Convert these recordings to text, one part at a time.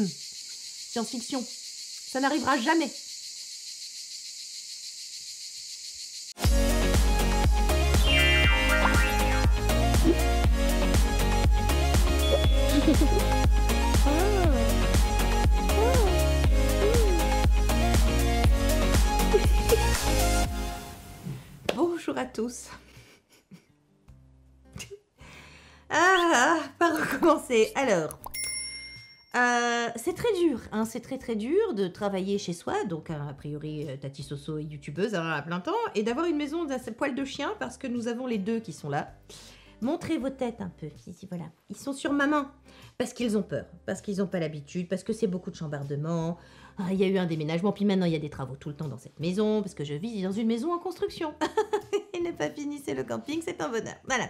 Science-fiction. Ça n'arrivera jamais. Bonjour à tous. Par recommencer. Alors, c'est très dur, hein, c'est très dur de travailler chez soi, donc a priori Tati Soso est youtubeuse à plein temps, et d'avoir une maison d'un poil de chien parce que nous avons les deux qui sont là. Montrez vos têtes un peu, ici, voilà. Ils sont sur ma main, parce qu'ils ont peur, parce qu'ils n'ont pas l'habitude, parce que c'est beaucoup de chambardement. Il y a eu un déménagement, puis maintenant il y a des travaux tout le temps dans cette maison, parce que je vis dans une maison en construction. Il n'est pas fini, c'est le camping, c'est un bonheur. Voilà.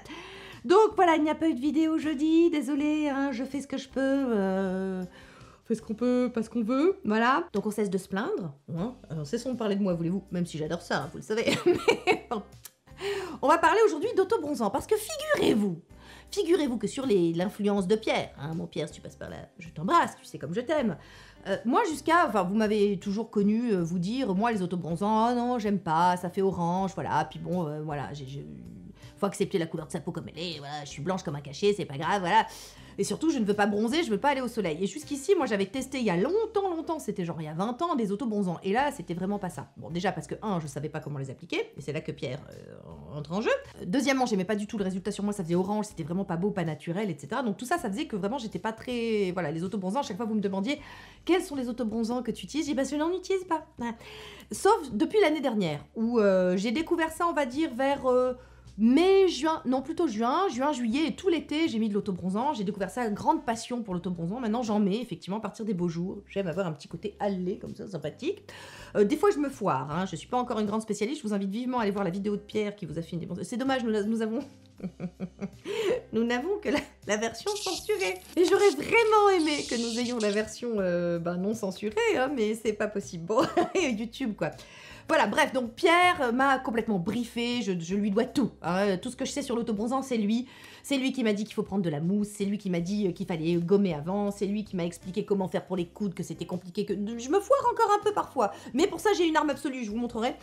Donc voilà, il n'y a pas eu de vidéo jeudi, désolée, hein, je fais ce que je peux, on fait ce qu'on peut, pas ce qu'on veut, voilà. Donc on cesse de se plaindre, hein. Alors cessons de parler de moi, voulez-vous, même si j'adore ça, hein, vous le savez. Mais bon. On va parler aujourd'hui d'autobronzant, parce que figurez-vous que sur l'influence de Pierre, hein, mon Pierre, si tu passes par là, je t'embrasse, tu sais comme je t'aime. Moi enfin vous m'avez toujours connu vous dire, moi les autobronzants, oh non j'aime pas, ça fait orange, voilà, puis bon, voilà, faut accepter la couleur de sa peau comme elle est, voilà, je suis blanche comme un cachet, c'est pas grave, voilà. Et surtout, je ne veux pas bronzer, je veux pas aller au soleil. Et jusqu'ici, moi, j'avais testé il y a longtemps, c'était genre il y a 20 ans, des autobronzants. Et là, c'était vraiment pas ça. Bon, déjà parce que, je savais pas comment les appliquer, et c'est là que Pierre entre en jeu. Deuxièmement, j'aimais pas du tout le résultat sur moi, ça faisait orange, c'était vraiment pas beau, pas naturel, etc. Donc tout ça, ça faisait que vraiment, j'étais pas très... Voilà, les autobronzants, à chaque fois, vous me demandiez, quels sont les autobronzants que tu utilises? J'ai dit, bah, je n'en utilise pas. Voilà. Sauf depuis l'année dernière, où j'ai découvert ça, on va dire, vers... mai, juin, non plutôt juin, juillet et tout l'été j'ai mis de l'autobronzant, j'ai découvert ça, grande passion pour l'autobronzant, maintenant j'en mets effectivement à partir des beaux jours, j'aime avoir un petit côté allé comme ça, sympathique. Des fois je me foire, hein, je suis pas encore une grande spécialiste, je vous invite vivement à aller voir la vidéo de Pierre qui vous a fait une démonstration, c'est dommage, nous avons... nous n'avons que la version censurée. Et j'aurais vraiment aimé que nous ayons la version non censurée, hein, mais c'est pas possible. Bon, YouTube quoi. Voilà, bref, donc Pierre m'a complètement briefé, je lui dois tout. Hein. Tout ce que je sais sur l'autobronzant, c'est lui. C'est lui qui m'a dit qu'il faut prendre de la mousse, c'est lui qui m'a dit qu'il fallait gommer avant, c'est lui qui m'a expliqué comment faire pour les coudes, que c'était compliqué, que je me foire encore un peu parfois. Mais pour ça, j'ai une arme absolue, je vous montrerai.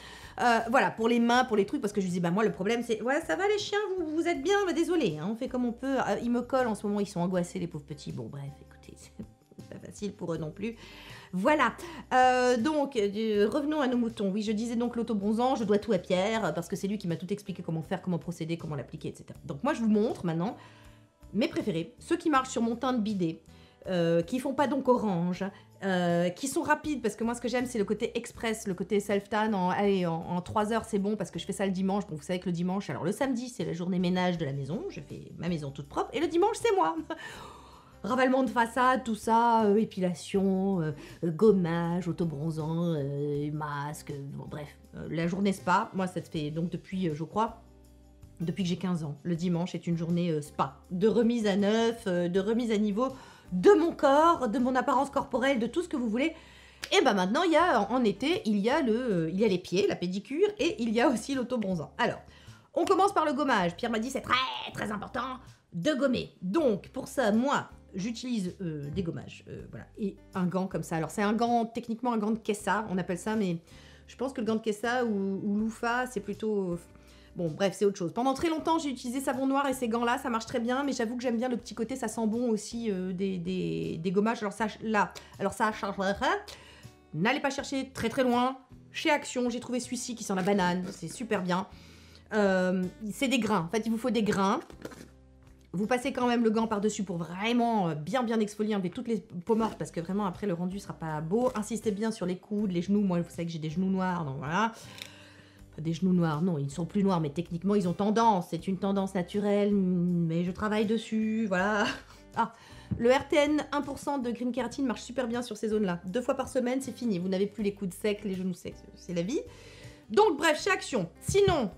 Voilà, pour les mains, pour les trucs, parce que je lui dis, bah moi, le problème, c'est, ouais, ça va les chiens, vous êtes bien, bah, désolé, hein, on fait comme on peut. Ils me collent en ce moment, ils sont angoissés, les pauvres petits. Bon, bref, écoutez, c'est pas facile pour eux non plus. Voilà, donc revenons à nos moutons. Oui, je disais donc l'autobronzant, je dois tout à Pierre, parce que c'est lui qui m'a tout expliqué comment faire, comment procéder, comment l'appliquer, etc. Donc moi je vous montre maintenant mes préférés, ceux qui marchent sur mon teint de bidet, qui font pas donc orange, qui sont rapides, parce que moi ce que j'aime c'est le côté express, le côté self-tan, en 3 heures c'est bon, parce que je fais ça le dimanche, donc vous savez que le dimanche, alors le samedi c'est la journée ménage de la maison, je fais ma maison toute propre, et le dimanche c'est moi. Ravalement de façade, tout ça, épilation, gommage, autobronzant, masque, bon, bref. La journée spa, moi ça se fait donc depuis, je crois, depuis que j'ai 15 ans. Le dimanche est une journée spa, de remise à neuf, de remise à niveau de mon corps, de mon apparence corporelle, de tout ce que vous voulez. Et ben maintenant, il y a, en été, il y a les pieds, la pédicure, et il y a aussi l'autobronzant. Alors, on commence par le gommage. Pierre m'a dit c'est très important de gommer. Donc, pour ça, moi... j'utilise des gommages, voilà, et un gant comme ça. Alors c'est un gant, techniquement un gant de Kessa, on appelle ça, mais je pense que le gant de Kessa ou Loofah, c'est plutôt... Bon, bref, c'est autre chose. Pendant très longtemps, j'ai utilisé savon noir et ces gants-là, ça marche très bien, mais j'avoue que j'aime bien le petit côté, ça sent bon aussi des gommages. Alors ça, là, n'allez pas chercher très très loin. Chez Action, j'ai trouvé celui-ci qui sent la banane, c'est super bien. C'est des grains, en fait, il vous faut des grains. Vous passez quand même le gant par-dessus pour vraiment bien exfolier, enlever toutes les peaux mortes, parce que vraiment après le rendu sera pas beau. Insistez bien sur les coudes, les genoux. Moi, vous savez que j'ai des genoux noirs, donc voilà. Enfin, des genoux noirs, non, ils sont plus noirs, mais techniquement ils ont tendance. C'est une tendance naturelle, mais je travaille dessus, voilà. Ah, le RTN 1% de Green Keratin marche super bien sur ces zones-là. 2 fois par semaine, c'est fini. Vous n'avez plus les coudes secs, les genoux secs, c'est la vie. Donc bref, chez Action. Sinon...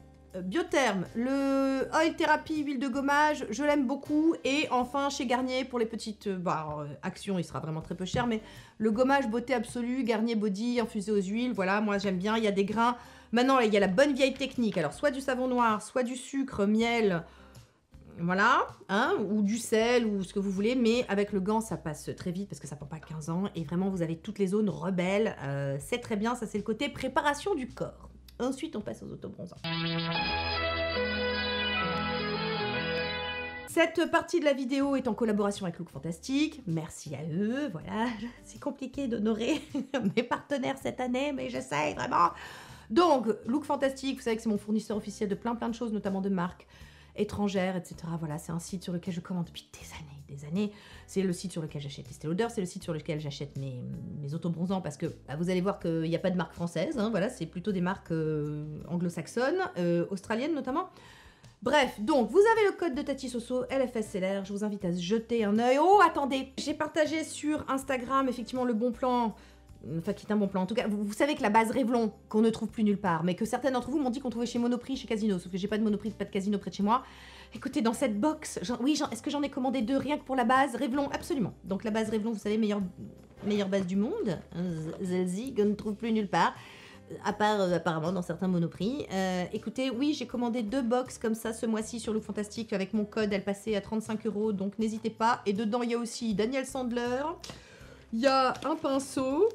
Biotherm, le Oil Therapy, huile de gommage, je l'aime beaucoup. Et enfin, chez Garnier, pour les petites actions, il sera vraiment très peu cher. Mais le gommage beauté absolue, Garnier Body, infusé aux huiles, voilà, moi j'aime bien. Il y a des grains. Maintenant, il y a la bonne vieille technique. Alors, soit du savon noir, soit du sucre, miel. Voilà, hein, ou du sel, ou ce que vous voulez, mais avec le gant, ça passe très vite parce que ça prend pas 15 ans. Et vraiment, vous avez toutes les zones rebelles. C'est très bien, ça c'est le côté préparation du corps. Ensuite, on passe aux autobronzants. Cette partie de la vidéo est en collaboration avec Look Fantastic. Merci à eux, voilà. C'est compliqué d'honorer mes partenaires cette année, mais j'essaye vraiment. Donc, Look Fantastic, vous savez que c'est mon fournisseur officiel de plein de choses, notamment de marques étrangères, etc. Voilà, c'est un site sur lequel je commande depuis des années. C'est le site sur lequel j'achète Estée Lauder, c'est le site sur lequel j'achète mes autobronzants parce que bah, vous allez voir qu'il n'y a pas de marque française. Hein, voilà, c'est plutôt des marques anglo-saxonnes, australiennes notamment. Bref, donc vous avez le code de Tati Soso, LFSLR, je vous invite à jeter un œil. Oh, attendez, j'ai partagé sur Instagram effectivement le bon plan, enfin qui est un bon plan. En tout cas, vous savez que la base Revlon, qu'on ne trouve plus nulle part, mais que certaines d'entre vous m'ont dit qu'on trouvait chez Monoprix, chez Casino, sauf que j'ai pas de Monoprix, pas de Casino près de chez moi. Écoutez, dans cette box, est-ce que j'en ai commandé 2 rien que pour la base Revlon? Absolument. Donc la base Revlon, vous savez, meilleure base du monde, Zelzi, qu'on ne trouve plus nulle part. À part apparemment dans certains Monoprix. Écoutez, oui, j'ai commandé 2 box comme ça ce mois-ci sur Look Fantastic avec mon code, elle passait à 35 €, donc n'hésitez pas. Et dedans, il y a aussi Daniel Sandler, il y a un pinceau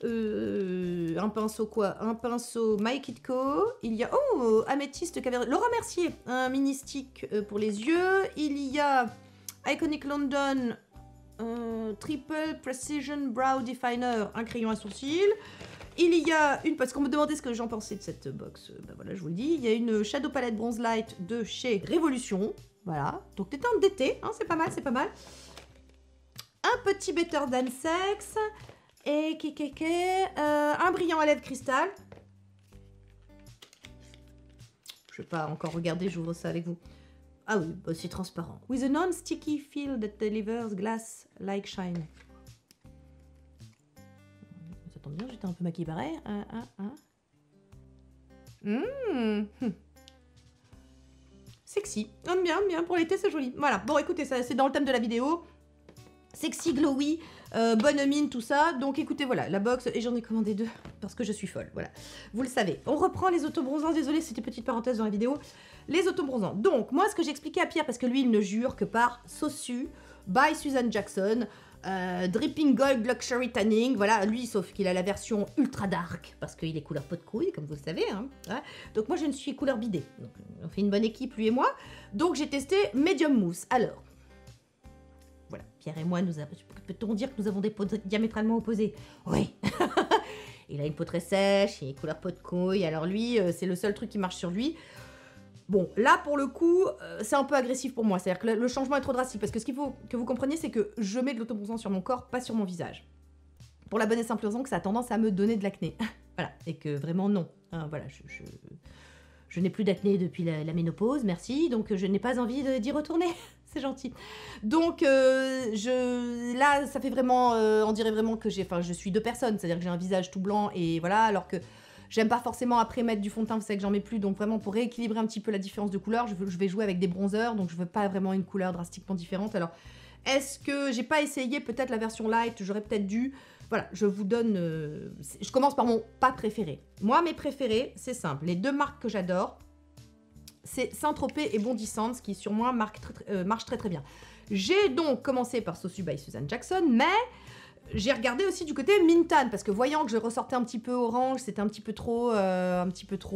un pinceau My Kid Co, il y a, oh, améthyste caverneux, Laura Mercier, un mini stick pour les yeux, il y a Iconic London, Triple Precision Brow Definer, un crayon à sourcils. Il y a une, parce qu'on me demandait ce que j'en pensais de cette box, ben voilà, je vous le dis, il y a une Shadow Palette Bronze Light de chez Révolution, voilà, donc des teintes d'été, hein, c'est pas mal, c'est pas mal. Un petit Better Than Sex, et un brillant à lèvres cristal. Je vais pas encore regarder, j'ouvre ça avec vous. Ah oui, bah c'est transparent. With a non-sticky feel that delivers glass-like shine. Ça tombe bien, j'étais un peu maquillée pareil. Sexy. Bien, bien. Pour l'été, c'est joli. Voilà. Bon, écoutez, ça, c'est dans le thème de la vidéo. Sexy, glowy, bonne mine, tout ça. Donc, écoutez, voilà, la box. Et j'en ai commandé 2 parce que je suis folle. Voilà. Vous le savez. On reprend les autobronzants. Désolée, c'était petite parenthèse dans la vidéo. Les autobronzants. Donc, moi, ce que j'expliquais à Pierre, parce que lui, il ne jure que par Sosu by Susan Jackson. Dripping Gold Luxury Tanning, voilà, lui, sauf qu'il a la version ultra dark, parce qu'il est couleur pot de couille, comme vous le savez, hein. Ouais. Donc moi, je ne suis couleur bidet, donc on fait une bonne équipe, lui et moi, donc j'ai testé Medium Mousse. Alors, voilà, Pierre et moi, peut-on dire que nous avons des peaux diamétralement opposées? Oui. Il a une peau très sèche, il est couleur pot de couille, alors lui, c'est le seul truc qui marche sur lui. Bon, là, pour le coup, c'est un peu agressif pour moi. C'est-à-dire que le changement est trop drastique. Parce que ce qu'il faut que vous compreniez, c'est que je mets de l'autobronzant sur mon corps, pas sur mon visage. Pour la bonne et simple raison que ça a tendance à me donner de l'acné. Voilà. Et que vraiment, non. Hein, voilà, je n'ai plus d'acné depuis la ménopause, merci. Donc, je n'ai pas envie d'y retourner. C'est gentil. Donc, là, ça fait vraiment... on dirait vraiment que je suis 2 personnes. C'est-à-dire que j'ai un visage tout blanc et voilà, alors que... J'aime pas forcément après mettre du fond de teint, vous savez que j'en mets plus, donc vraiment pour rééquilibrer un petit peu la différence de couleur, je vais jouer avec des bronzers, donc je veux pas vraiment une couleur drastiquement différente. Alors, est-ce que j'ai pas essayé peut-être la version light, j'aurais peut-être dû. Voilà, je vous donne... je commence par mon pas préféré. Moi, mes préférés, c'est simple. Les 2 marques que j'adore, c'est Saint-Tropez et Bondi Sands, qui sur moi marchent très très bien. J'ai donc commencé par Sosu by Susan Jackson, mais... J'ai regardé aussi du côté Mintan, parce que voyant que je ressortais un petit peu orange, c'était un petit peu trop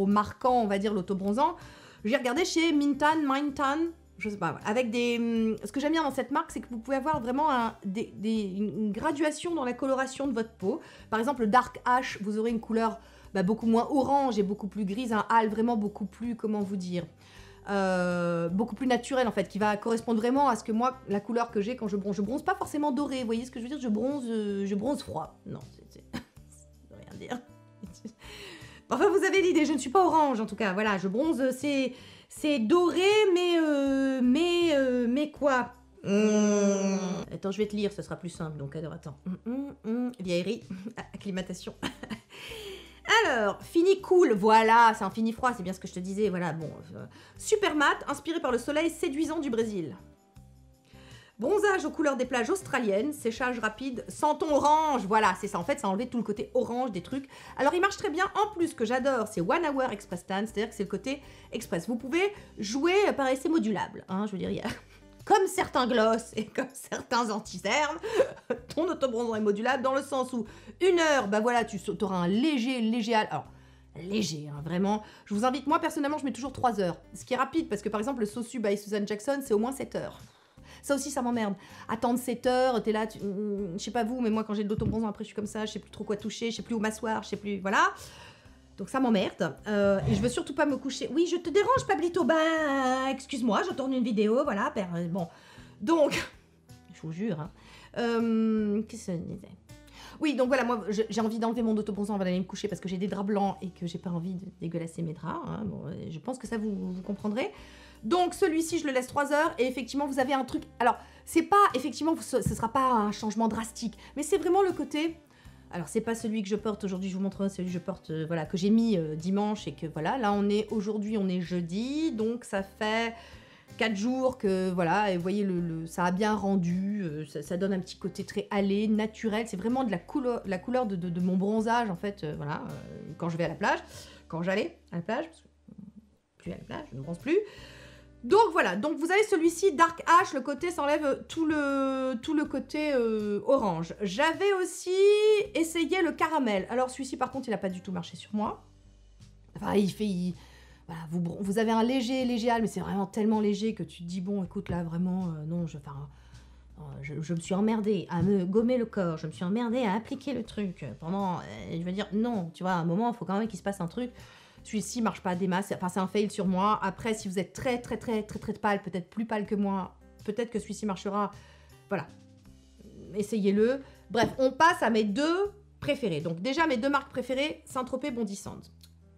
marquant, on va dire, l'autobronzant, j'ai regardé chez Mintan, je sais pas, avec des... Ce que j'aime bien dans cette marque, c'est que vous pouvez avoir vraiment une graduation dans la coloration de votre peau. Par exemple, le Dark Ash, vous aurez une couleur beaucoup moins orange et beaucoup plus grise, un hâle vraiment beaucoup plus, comment vous dire... beaucoup plus naturel en fait, qui va correspondre vraiment à ce que moi, la couleur que j'ai quand je bronze pas forcément doré, vous voyez ce que je veux dire, je bronze froid, non, ça veut rien dire. Enfin, vous avez l'idée, je ne suis pas orange en tout cas, voilà, je bronze, c'est doré, mais quoi Attends, je vais te lire, ce sera plus simple, donc alors attends, vieillerie, acclimatation. Alors, fini cool, voilà, c'est un fini froid, c'est bien ce que je te disais, voilà, bon. Super mat, inspiré par le soleil séduisant du Brésil. Bronzage aux couleurs des plages australiennes, séchage rapide, sans ton orange. Voilà, c'est ça. En fait, ça a enlevé tout le côté orange des trucs. Alors, il marche très bien. En plus, ce que j'adore, c'est One Hour Express Tan, c'est-à-dire que c'est le côté express. Vous pouvez jouer par essai modulable. Hein, je veux dire, il y a... Comme certains gloss et comme certains anti-cernes, ton autobronzant est modulable dans le sens où 1 heure, bah voilà, tu auras un léger... Alors, léger, hein, vraiment. Je vous invite, moi personnellement, je mets toujours 3 heures. Ce qui est rapide, parce que par exemple, le Sosu by Susan Jackson, c'est au moins 7 heures. Ça aussi, ça m'emmerde. Attendre 7 heures, t'es là, je sais pas vous, mais moi, quand j'ai de l'autobronzant, après, je suis comme ça, je sais plus trop quoi toucher, je sais plus où m'asseoir, je sais plus, voilà. Donc ça m'emmerde. Et je veux surtout pas me coucher. Oui, je te dérange, Pablito. Ben, excuse-moi, je tourne une vidéo, voilà. Bon. Donc, je vous jure. Hein. Qu'est-ce que ça disait ? Oui, donc voilà, moi, j'ai envie d'enlever mon autobronzant avant d'aller me coucher parce que j'ai des draps blancs et que j'ai pas envie de dégueulasser mes draps. Hein. Bon, je pense que ça, vous comprendrez. Donc, celui-ci, je le laisse 3 heures et effectivement, vous avez un truc... Alors, c'est pas... Effectivement, ce sera pas un changement drastique, mais c'est vraiment le côté... Alors, c'est pas celui que je porte aujourd'hui, je vous montre celui que je porte, voilà, que j'ai mis dimanche et que voilà, là, aujourd'hui, on est jeudi, donc ça fait 4 jours que, voilà, et vous voyez, ça a bien rendu, ça donne un petit côté très allé, naturel, c'est vraiment de la couleur de mon bronzage, en fait, voilà, quand je vais à la plage, quand j'allais à la plage, parce que plus à la plage, je ne bronze plus. Donc voilà, donc vous avez celui-ci Dark Ash, le côté s'enlève tout le côté orange. J'avais aussi essayé le caramel. Alors celui-ci par contre il n'a pas du tout marché sur moi. Enfin voilà, vous avez un léger mais c'est vraiment tellement léger que tu te dis bon écoute là vraiment non, je me suis emmerdée à me gommer le corps, je me suis emmerdée à appliquer le truc pendant, je veux dire non, tu vois à un moment il faut quand même qu'il se passe un truc. Celui-ci marche pas à des masses, enfin c'est un fail sur moi. Après, si vous êtes très pâle, peut-être plus pâle que moi, peut-être que celui-ci marchera. Voilà, essayez-le. Bref, on passe à mes 2 préférés. Donc déjà, mes 2 marques préférées, Saint-Tropez, Bondi Sands.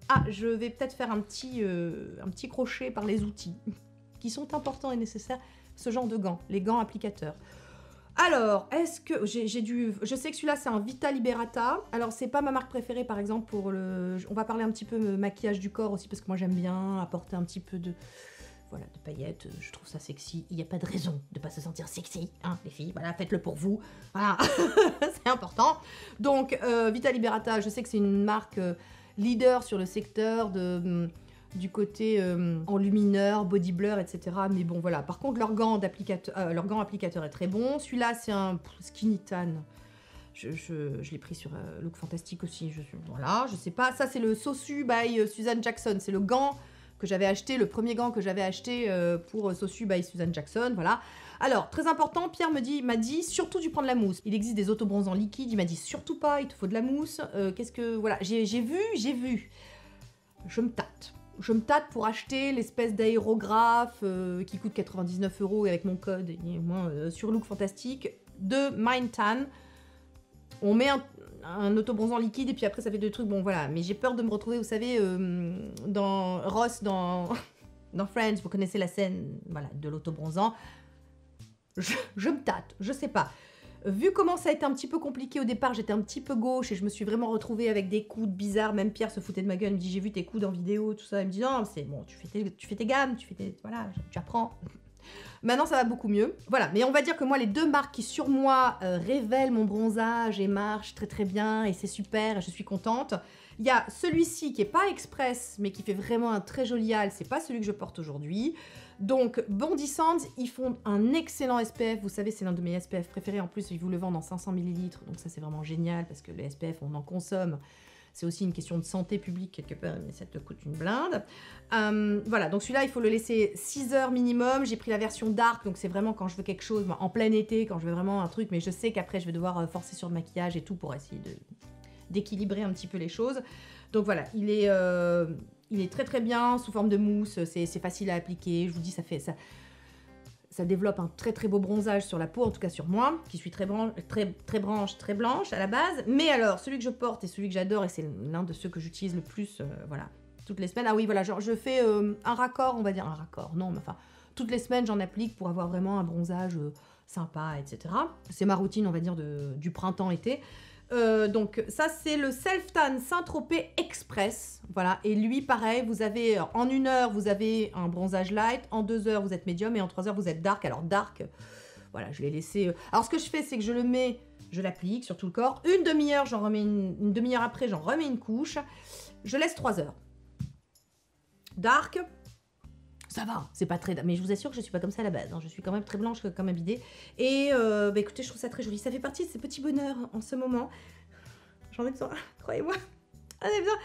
Ah, je vais peut-être faire un petit crochet par les outils, qui sont importants et nécessaires, ce genre de gants, les gants applicateurs. Alors, est-ce que je sais que celui-là c'est un Vita Liberata. Alors c'est pas ma marque préférée par exemple pour on va parler un petit peu maquillage du corps aussi parce que moi j'aime bien apporter un petit peu de paillettes. Je trouve ça sexy. Il n'y a pas de raison de pas se sentir sexy, hein les filles. Voilà, faites-le pour vous. Voilà, c'est important. Donc Vita Liberata, je sais que c'est une marque leader sur le secteur du côté enlumineur, body blur, etc. Mais bon, voilà. Par contre, leur gant applicateur est très bon. Celui-là, c'est un skinny tan. Je l'ai pris sur Look Fantastique aussi. Voilà, je sais pas. Ça, c'est le Sosu by Susan Jackson. C'est le gant que j'avais acheté, le premier gant que j'avais acheté pour Sosu by Susan Jackson. Voilà. Alors, très important, Pierre m'a dit surtout tu prends de la mousse. Il existe des autobronzants liquides. Il m'a dit surtout pas, il te faut de la mousse. Voilà, j'ai vu. Je me tâte pour acheter l'espèce d'aérographe qui coûte 99 € avec mon code sur Look Fantastique de Mind Tan. On met un autobronzant liquide et puis après ça fait 2 trucs. Bon voilà, mais j'ai peur de me retrouver, vous savez, dans Ross, dans Friends, vous connaissez la scène voilà, de l'autobronzant. Je me tâte, je sais pas. Vu comment ça a été un petit peu compliqué au départ, j'étais un petit peu gauche et je me suis vraiment retrouvée avec des coudes bizarres. Même Pierre se foutait de ma gueule, il me dit j'ai vu tes coudes en vidéo, tout ça. Il me dit non, c'est bon, tu fais tes gammes, voilà, tu apprends. Maintenant ça va beaucoup mieux. Voilà, mais on va dire que moi les 2 marques qui sur moi révèlent mon bronzage et marchent très bien et c'est super, et je suis contente. Il y a celui-ci qui est pas express mais qui fait vraiment un très joli hal, c'est pas celui que je porte aujourd'hui. Donc, Bondi Sands, ils font un excellent SPF. Vous savez, c'est l'un de mes SPF préférés. En plus, ils vous le vendent en 500 ml. Donc ça, c'est vraiment génial parce que le SPF, on en consomme. C'est aussi une question de santé publique quelque part, mais ça te coûte une blinde. Voilà, donc celui-là, il faut le laisser 6 heures minimum. J'ai pris la version dark, donc c'est vraiment quand je veux quelque chose, en plein été, quand je veux vraiment un truc. Mais je sais qu'après, je vais devoir forcer sur le maquillage et tout pour essayer d'équilibrer un petit peu les choses. Donc voilà, il est très bien sous forme de mousse, c'est facile à appliquer, je vous dis ça développe un très beau bronzage sur la peau, en tout cas sur moi, qui suis très blanche à la base. Mais alors, celui que je porte et celui que j'adore, et c'est l'un de ceux que j'utilise le plus, voilà, toutes les semaines. Ah oui, voilà, genre, je fais un raccord, on va dire un raccord, non, mais enfin, toutes les semaines j'en applique pour avoir vraiment un bronzage sympa, etc. C'est ma routine, on va dire, du printemps-été. Donc ça c'est le Self Tan Saint-Tropez Express, voilà, et lui pareil, vous avez en 1 heure vous avez un bronzage light, en 2 heures vous êtes médium et en 3 heures vous êtes dark. Alors dark, Voilà, je l'ai laissé... Alors, ce que je fais, c'est que je le mets, je l'applique sur tout le corps. Une demi-heure, j'en remets une demi-heure après, j'en remets une couche. Je laisse 3 heures. Dark, ça va, c'est pas très... Mais je vous assure que je suis pas comme ça à la base. Hein. Je suis quand même très blanche comme un bidet. Et bah, écoutez, je trouve ça très joli. Ça fait partie de ces petits bonheurs en ce moment. J'en ai besoin, croyez-moi. J'en ai besoin.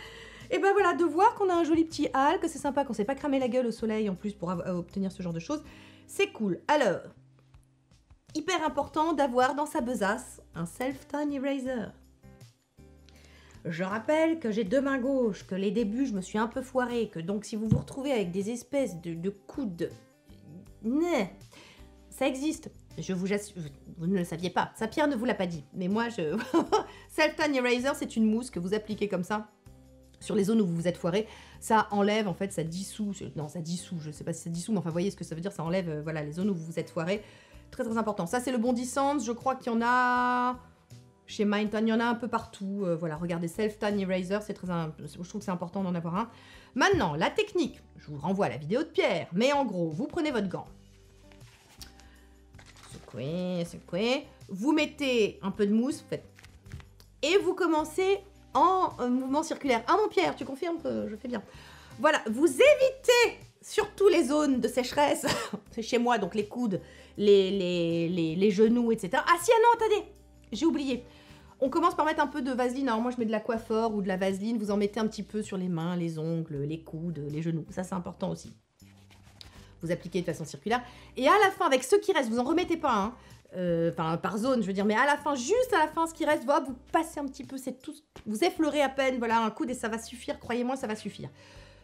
Et ben voilà, de voir qu'on a un joli petit hall, que c'est sympa, qu'on s'est pas cramé la gueule au soleil en plus pour obtenir ce genre de choses. C'est cool. Alors, hyper important d'avoir dans sa besace un self-tan eraser. Je rappelle que j'ai 2 mains gauches, que les débuts je me suis un peu foirée, que donc si vous vous retrouvez avec des espèces de coudes... Ça existe. Je vous assure, vous ne le saviez pas. Ça, Pierre ne vous l'a pas dit. Mais moi, je... Self-tan eraser, c'est une mousse que vous appliquez comme ça sur les zones où vous vous êtes foiré. Ça enlève, en fait, ça dissout. Non, ça dissout, je sais pas si ça dissout, mais enfin, vous voyez ce que ça veut dire. Ça enlève, voilà, les zones où vous vous êtes foiré. Très, très important. Ça, c'est le bon distance. Je crois qu'il y en a... Chez Mindtan, il y en a un peu partout. Voilà, regardez, Self-Tan Eraser, c'est très... Je trouve que c'est important d'en avoir un. Maintenant, la technique. Je vous renvoie à la vidéo de Pierre. Mais en gros, vous prenez votre gant. Secouez, secouez. Vous mettez un peu de mousse, en fait. Et vous commencez en mouvement circulaire. Ah mon Pierre, tu confirmes que je fais bien. Voilà, vous évitez surtout les zones de sécheresse. C'est chez moi, donc les coudes, les genoux, etc. Ah si, ah non, attendez, j'ai oublié. On commence par mettre un peu de vaseline. Alors moi, je mets de la Coiffeur ou de la vaseline. Vous en mettez un petit peu sur les mains, les ongles, les coudes, les genoux. Ça, c'est important aussi. Vous appliquez de façon circulaire. Et à la fin, avec ce qui reste, vous en remettez pas, hein. Enfin, par zone, je veux dire, mais à la fin, juste à la fin, ce qui reste, voilà, vous passez un petit peu, c'est tout, vous effleurez à peine, voilà, un coude et ça va suffire, croyez-moi, ça va suffire.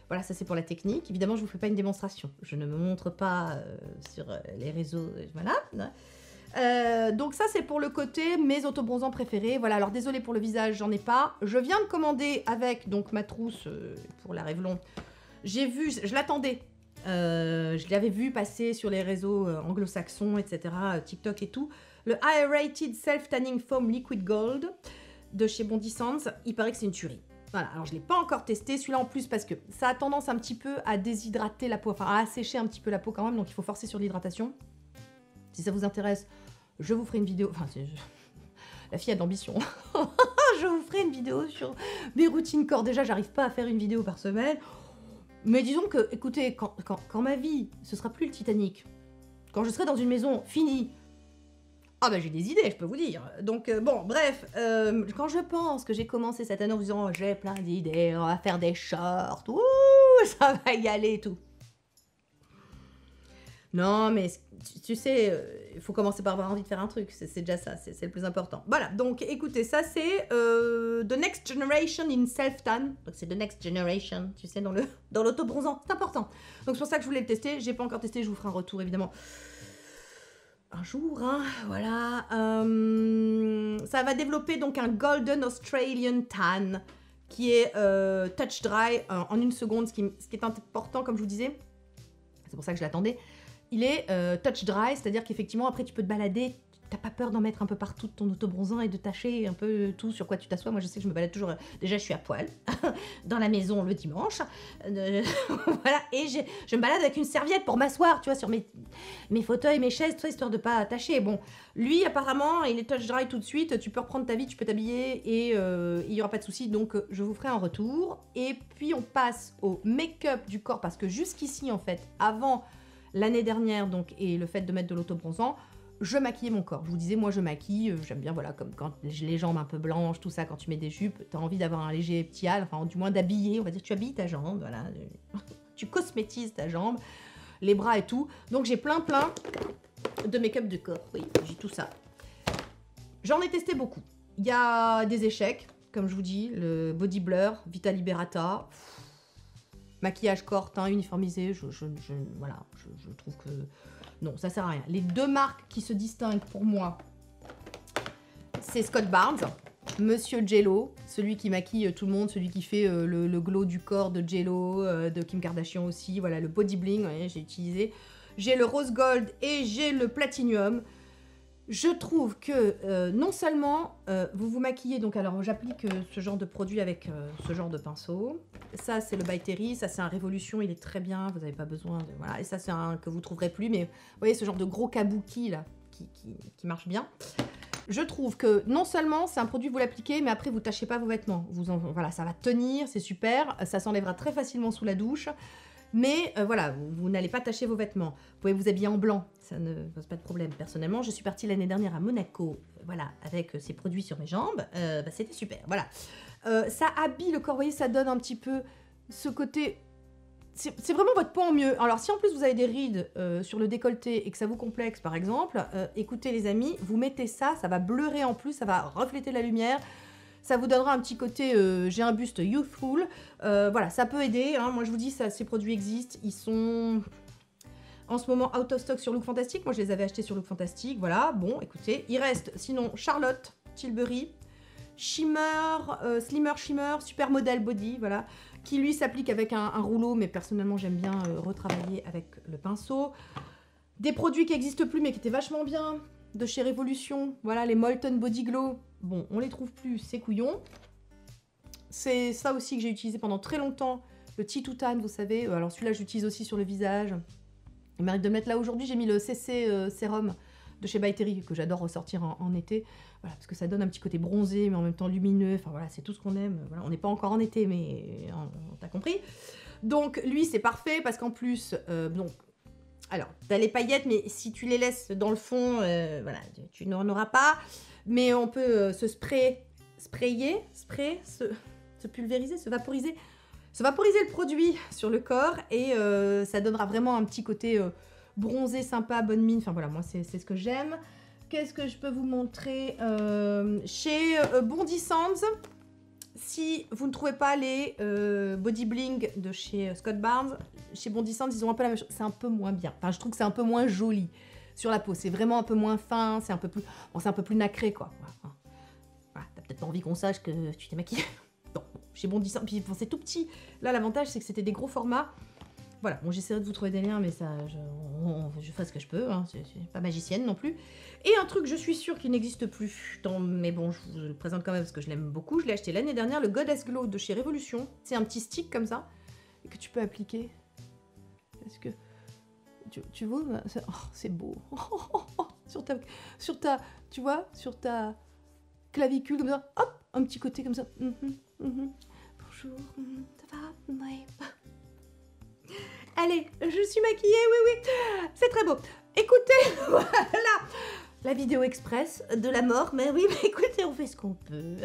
Voilà, ça c'est pour la technique. Évidemment, je vous fais pas une démonstration. Je ne me montre pas sur les réseaux, voilà. Donc ça, c'est pour le côté mes autobronzants préférés. Voilà, alors désolé pour le visage, j'en ai pas. Je viens de commander avec, donc, ma trousse pour la Revlon. J'ai vu, je l'attendais. Je l'avais vu passer sur les réseaux anglo-saxons, etc., TikTok et tout. Le High Rated Self Tanning Foam Liquid Gold de chez Bondi Sands. Il paraît que c'est une tuerie. Voilà, alors je ne l'ai pas encore testé, celui-là en plus, parce que ça a tendance un petit peu à déshydrater la peau, enfin à assécher un petit peu la peau quand même, donc il faut forcer sur l'hydratation. Si ça vous intéresse, je vous ferai une vidéo... Enfin, la fille a de l'ambition. Je vous ferai une vidéo sur mes routines corps. Déjà, j'arrive pas à faire une vidéo par semaine. Mais disons que, écoutez, quand ma vie, ce sera plus le Titanic, quand je serai dans une maison finie, ah ben j'ai des idées, je peux vous dire. Donc bon, bref, quand je pense que j'ai commencé cette année en vous disant j'ai plein d'idées, on va faire des shorts, ouh, ça va y aller et tout. Non, mais tu sais, il faut commencer par avoir envie de faire un truc, c'est déjà ça, c'est le plus important. Voilà, donc écoutez, ça c'est The Next Generation in Self-Tan. Donc c'est The Next Generation, tu sais, dans l'auto-bronzant, c'est important. Donc c'est pour ça que je voulais le tester, j'ai pas encore testé, je vous ferai un retour évidemment. Un jour, hein, voilà. Ça va développer donc un Golden Australian Tan qui est touch dry en 1 seconde, ce qui est important comme je vous disais. C'est pour ça que je l'attendais. Il est touch dry, c'est-à-dire qu'effectivement, après, tu peux te balader, t'as pas peur d'en mettre un peu partout de ton autobronzant et de tacher un peu tout sur quoi tu t'assois. Moi, je sais que je me balade toujours... déjà, je suis à poil dans la maison le dimanche. Voilà, et je me balade avec une serviette pour m'asseoir, tu vois, sur mes fauteuils, mes chaises, tout ça, histoire de pas tacher. Bon, lui, apparemment, il est touch dry tout de suite. Tu peux reprendre ta vie, tu peux t'habiller et il y aura pas de souci. Donc, je vous ferai un retour. Et puis, on passe au make-up du corps parce que jusqu'ici, en fait, avant... L'année dernière, donc, et le fait de mettre de l'autobronzant, je maquillais mon corps. Je vous disais, moi, je maquille, j'aime bien, voilà, comme quand j'ai les jambes un peu blanches, tout ça, quand tu mets des jupes, t'as envie d'avoir un léger petit hâle, enfin, du moins d'habiller, on va dire, tu habilles ta jambe, voilà, tu cosmétises ta jambe, les bras et tout. Donc, j'ai plein de make-up de corps, oui, j'ai tout ça. J'en ai testé beaucoup. Il y a des échecs, comme je vous dis, le Body Blur, Vita Liberata, maquillage corps, teint uniformisé, voilà, je trouve que... Non, ça sert à rien. Les 2 marques qui se distinguent pour moi, c'est Scott Barnes, Monsieur Jello, celui qui maquille tout le monde, celui qui fait le glow du corps de Jello, de Kim Kardashian aussi, voilà, le Body Bling, ouais, j'ai utilisé. J'ai le Rose Gold et j'ai le Platinum. Je trouve que non seulement vous vous maquillez, donc alors j'applique ce genre de produit avec ce genre de pinceau. Ça c'est le By Terry, ça c'est un Révolution, il est très bien, vous n'avez pas besoin de... Voilà, et ça c'est un que vous trouverez plus, mais vous voyez ce genre de gros kabuki là, qui marche bien. Je trouve que non seulement c'est un produit, vous l'appliquez, mais après vous tâchez pas vos vêtements. Voilà, ça va tenir, c'est super, ça s'enlèvera très facilement sous la douche. Mais voilà, vous n'allez pas tacher vos vêtements. Vous pouvez vous habiller en blanc, ça ne pose pas de problème. Personnellement, je suis partie l'année dernière à Monaco, voilà, avec ces produits sur mes jambes. C'était super, voilà. Ça habille le corps, vous voyez, ça donne un petit peu ce côté... C'est vraiment votre peau en mieux. Alors, si en plus vous avez des rides sur le décolleté et que ça vous complexe, par exemple, écoutez les amis, vous mettez ça, ça va bleurer en plus, ça va refléter la lumière, ça vous donnera un petit côté, j'ai un buste youthful. Voilà, ça peut aider, hein. Moi je vous dis, ces produits existent, ils sont en ce moment out of stock sur Look Fantastic. Moi je les avais achetés sur Look Fantastic, voilà. Bon, écoutez, il reste sinon Charlotte Tilbury, Shimmer, Slimmer Shimmer, Supermodel Body, voilà, qui lui s'applique avec un rouleau, mais personnellement j'aime bien retravailler avec le pinceau. Des produits qui n'existent plus mais qui étaient vachement bien, de chez Révolution, voilà, les Molten Body Glow, bon, on les trouve plus, c'est couillon. C'est ça aussi que j'ai utilisé pendant très longtemps, le Titoutan, vous savez, alors celui-là j'utilise aussi sur le visage. Il m'arrive de me mettre là aujourd'hui, j'ai mis le CC Sérum de chez By Terry, que j'adore ressortir en été, voilà, parce que ça donne un petit côté bronzé, mais en même temps lumineux, enfin voilà, c'est tout ce qu'on aime, voilà, on n'est pas encore en été, mais on t'a compris. Donc lui c'est parfait, parce qu'en plus, donc, alors, t'as les paillettes, mais si tu les laisses dans le fond, voilà, tu n'en auras pas, mais on peut se sprayer, se pulvériser, se vaporiser le produit sur le corps, et ça donnera vraiment un petit côté... bronzé, sympa, bonne mine, enfin voilà, moi c'est ce que j'aime. Qu'est-ce que je peux vous montrer chez Bondi Sands, si vous ne trouvez pas les Body Bling de chez Scott Barnes, chez Bondi Sands, ils ont un peu la même chose, c'est un peu moins bien. Enfin, je trouve que c'est un peu moins joli sur la peau, c'est vraiment un peu moins fin, c'est un peu plus... Bon, c'est un peu plus nacré, quoi. Voilà, t'as peut-être pas envie qu'on sache que tu t'es maquillée. Non, chez Bondi Sands, puis bon, c'est tout petit. Là, l'avantage, c'est que c'était des gros formats. Voilà, bon, j'essaierai de vous trouver des liens, mais ça, je fais ce que je peux, hein, je suis pas magicienne non plus. Et un truc, je suis sûre qu'il n'existe plus, mais bon, je vous le présente quand même parce que je l'aime beaucoup. Je l'ai acheté l'année dernière, le Goddess Glow de chez Révolution. C'est un petit stick comme ça, et que tu peux appliquer. Est-ce que... Tu vois, c'est beau. sur ta, tu vois, sur ta clavicule, comme ça, hop, un petit côté comme ça. Bonjour, ça va? Ouais. Allez, je suis maquillée, oui, c'est très beau. Écoutez, voilà, la vidéo express de la mort, mais oui, mais écoutez, on fait ce qu'on peut.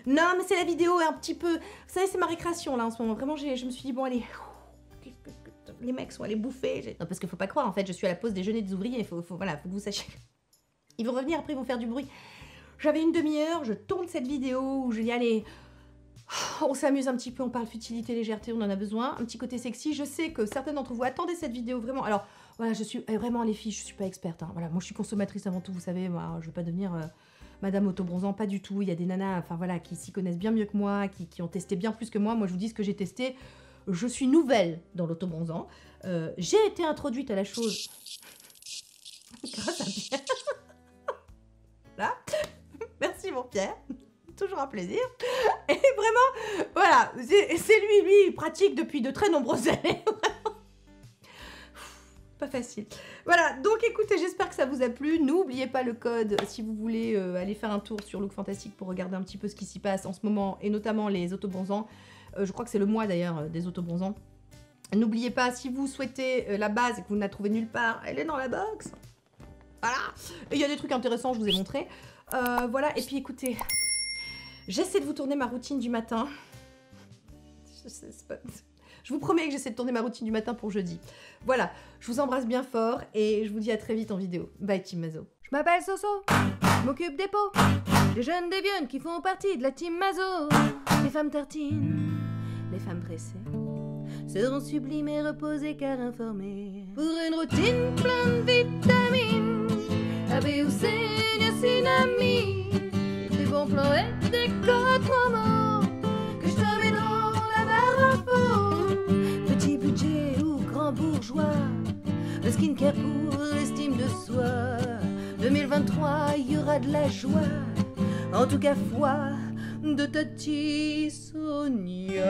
Non, mais c'est la vidéo un petit peu... Vous savez, c'est ma récréation, là, en ce moment. Vraiment, je me suis dit, bon, allez, les mecs sont allés bouffer. Non, parce qu'il faut pas croire, en fait, je suis à la pause déjeuner des ouvriers, voilà, faut que vous sachiez. Ils vont revenir, après, ils vont faire du bruit. J'avais une demi-heure, je tourne cette vidéo où je dis, allez... On s'amuse un petit peu, on parle futilité, légèreté, on en a besoin. Un petit côté sexy. Je sais que certaines d'entre vous attendez cette vidéo vraiment. Alors, voilà, je suis vraiment les filles, je suis pas experte. Hein. Voilà, moi je suis consommatrice avant tout, vous savez. Moi, je veux pas devenir Madame Autobronzant, pas du tout. Il y a des nanas, enfin voilà, qui s'y connaissent bien mieux que moi, qui ont testé bien plus que moi. Moi, je vous dis ce que j'ai testé. Je suis nouvelle dans l'autobronzant. J'ai été introduite à la chose grâce à Pierre. Là, merci mon Pierre. Toujours un plaisir. Et vraiment, voilà, c'est lui, il pratique depuis de très nombreuses années. Pas facile. Voilà, donc écoutez, j'espère que ça vous a plu. N'oubliez pas le code si vous voulez aller faire un tour sur Look Fantastic pour regarder un petit peu ce qui s'y passe en ce moment, et notamment les autobronzants. Je crois que c'est le mois d'ailleurs des autobronzants. N'oubliez pas, si vous souhaitez la base et que vous ne la trouvez nulle part, elle est dans la box. Voilà. Et il y a des trucs intéressants, je vous ai montré. Voilà, et puis écoutez... J'essaie de vous tourner ma routine du matin. Je vous promets que j'essaie de tourner ma routine du matin pour jeudi. Voilà, je vous embrasse bien fort et je vous dis à très vite en vidéo. Bye Team Mazo. Je m'appelle Soso, je m'occupe des peaux, des jeunes déviannes qui font partie de la Team Mazo. Les femmes tartines, les femmes pressées seront sublimes et reposées car informées. Pour une routine pleine de vitamines, A, B ou C, niacinamide. Bon plan et des codes promo que je te mets dans la barre info. Petit budget ou grand bourgeois, le skincare pour l'estime de soi. 2023, il y aura de la joie, en tout cas foi de Tati Sonia.